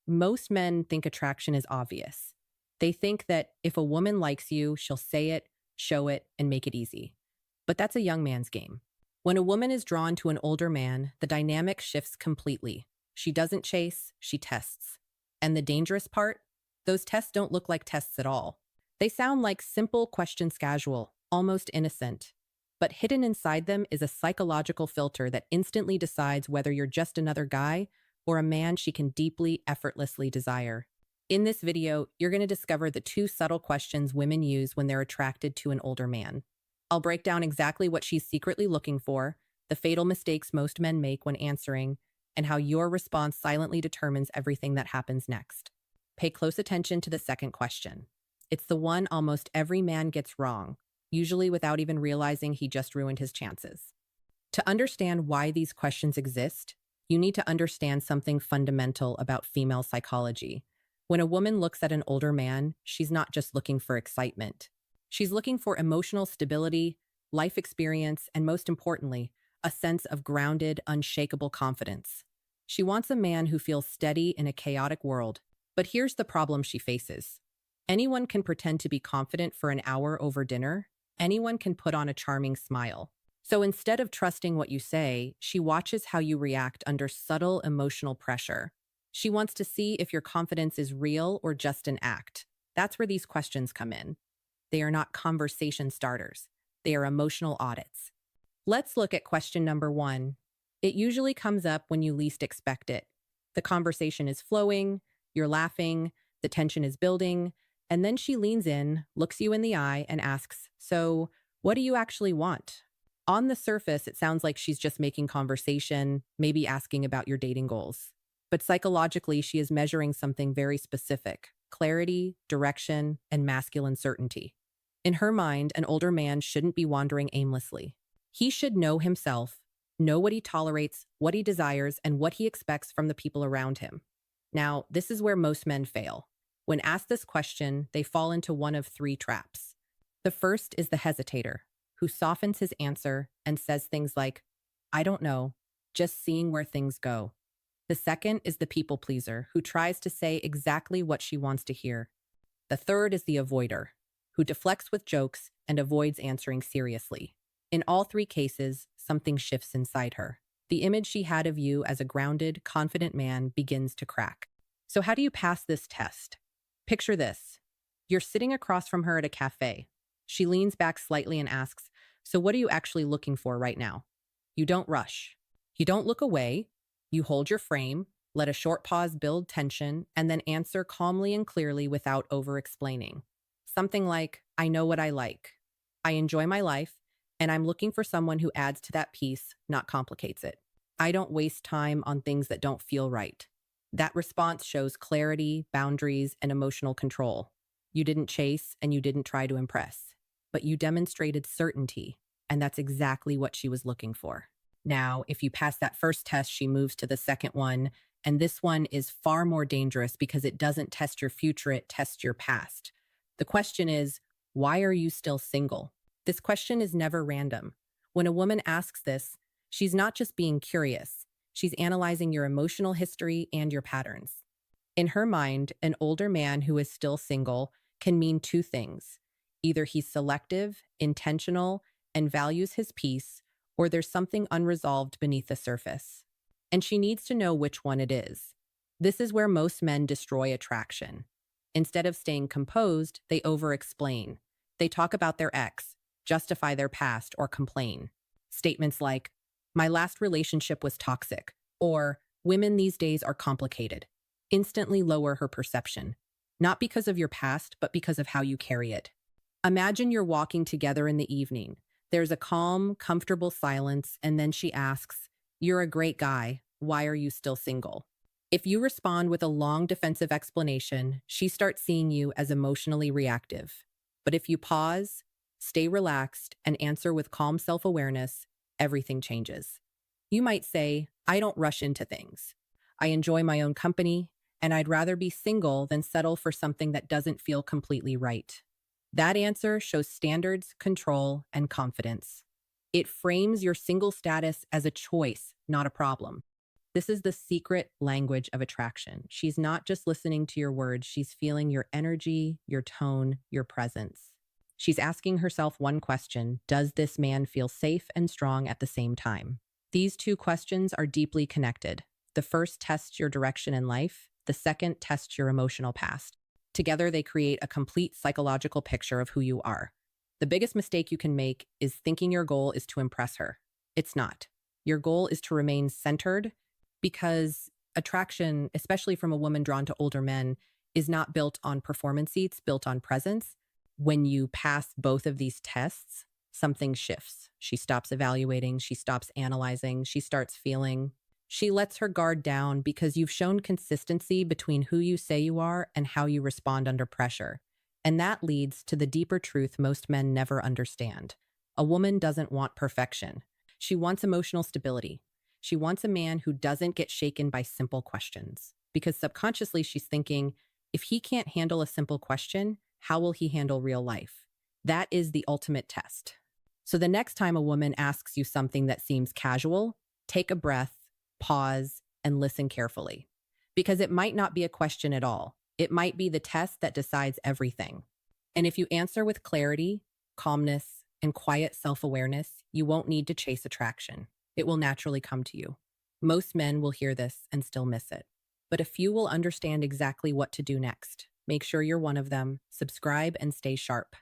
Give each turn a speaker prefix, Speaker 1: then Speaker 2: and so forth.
Speaker 1: Most men think attraction is obvious. They think that if a woman likes you, she'll say it, show it, and make it easy. But that's a young man's game. When a woman is drawn to an older man, the dynamic shifts completely. She doesn't chase, she tests. And the dangerous part? Those tests don't look like tests at all. They sound like simple questions, casual, almost innocent. But hidden inside them is a psychological filter that instantly decides whether you're just another guy or a man she can deeply, effortlessly desire. In this video, you're going to discover the two subtle questions women use when they're attracted to an older man. I'll break down exactly what she's secretly looking for, the fatal mistakes most men make when answering, and how your response silently determines everything that happens next. Pay close attention to the second question. It's the one almost every man gets wrong, usually without even realizing he just ruined his chances. To understand why these questions exist, you need to understand something fundamental about female psychology. When a woman looks at an older man, she's not just looking for excitement. She's looking for emotional stability, life experience, and most importantly, a sense of grounded, unshakable confidence. She wants a man who feels steady in a chaotic world. But here's the problem she faces. Anyone can pretend to be confident for an hour over dinner. Anyone can put on a charming smile. So instead of trusting what you say, she watches how you react under subtle emotional pressure. She wants to see if your confidence is real or just an act. That's where these questions come in. They are not conversation starters. They are emotional audits. Let's look at question number 1. It usually comes up when you least expect it. The conversation is flowing, you're laughing, the tension is building, and then she leans in, looks you in the eye, and asks, "So, what do you actually want?" On the surface, it sounds like she's just making conversation, maybe asking about your dating goals. But psychologically, she is measuring something very specific: clarity, direction, and masculine certainty. In her mind, an older man shouldn't be wandering aimlessly. He should know himself, know what he tolerates, what he desires, and what he expects from the people around him. Now, this is where most men fail. When asked this question, they fall into one of 3 traps. The first is the hesitator, who softens his answer and says things like, "I don't know, just seeing where things go." The second is the people pleaser, who tries to say exactly what she wants to hear. The third is the avoider, who deflects with jokes and avoids answering seriously. In all 3 cases, something shifts inside her. The image she had of you as a grounded, confident man begins to crack. So how do you pass this test? Picture this. You're sitting across from her at a cafe. She leans back slightly and asks, "So what are you actually looking for right now?" You don't rush. You don't look away. You hold your frame, let a short pause build tension, and then answer calmly and clearly without over-explaining. Something like, "I know what I like. I enjoy my life, and I'm looking for someone who adds to that piece, not complicates it. I don't waste time on things that don't feel right." That response shows clarity, boundaries, and emotional control. You didn't chase and you didn't try to impress, but you demonstrated certainty, and that's exactly what she was looking for. Now, if you pass that first test, she moves to the second one, and this one is far more dangerous because it doesn't test your future, it tests your past. The question is, why are you still single? This question is never random. When a woman asks this, she's not just being curious. She's analyzing your emotional history and your patterns. In her mind, an older man who is still single can mean 2 things. Either he's selective, intentional, and values his peace, or there's something unresolved beneath the surface. And she needs to know which one it is. This is where most men destroy attraction. Instead of staying composed, they over-explain. They talk about their ex, justify their past, or complain. Statements like, "My last relationship was toxic," or "Women these days are complicated," instantly lower her perception. Not because of your past, but because of how you carry it. Imagine you're walking together in the evening. There's a calm, comfortable silence, and then she asks, "You're a great guy. Why are you still single?" If you respond with a long defensive explanation, she starts seeing you as emotionally reactive. But if you pause, stay relaxed, and answer with calm self-awareness, everything changes. You might say, "I don't rush into things. I enjoy my own company, and I'd rather be single than settle for something that doesn't feel completely right." That answer shows standards, control, and confidence. It frames your single status as a choice, not a problem. This is the secret language of attraction. She's not just listening to your words, she's feeling your energy, your tone, your presence. She's asking herself one question: does this man feel safe and strong at the same time? These two questions are deeply connected. The first tests your direction in life, the second tests your emotional past. Together, they create a complete psychological picture of who you are. The biggest mistake you can make is thinking your goal is to impress her. It's not. Your goal is to remain centered, because attraction, especially from a woman drawn to older men, is not built on performance, it's built on presence. When you pass both of these tests, something shifts. She stops evaluating, she stops analyzing, she starts feeling. She lets her guard down because you've shown consistency between who you say you are and how you respond under pressure. And that leads to the deeper truth most men never understand. A woman doesn't want perfection. She wants emotional stability. She wants a man who doesn't get shaken by simple questions. Because subconsciously she's thinking, if he can't handle a simple question, how will he handle real life? That is the ultimate test. So the next time a woman asks you something that seems casual, take a breath, pause, and listen carefully. Because it might not be a question at all. It might be the test that decides everything. And if you answer with clarity, calmness, and quiet self-awareness, you won't need to chase attraction. It will naturally come to you. Most men will hear this and still miss it. But a few will understand exactly what to do next. Make sure you're one of them. Subscribe and stay sharp.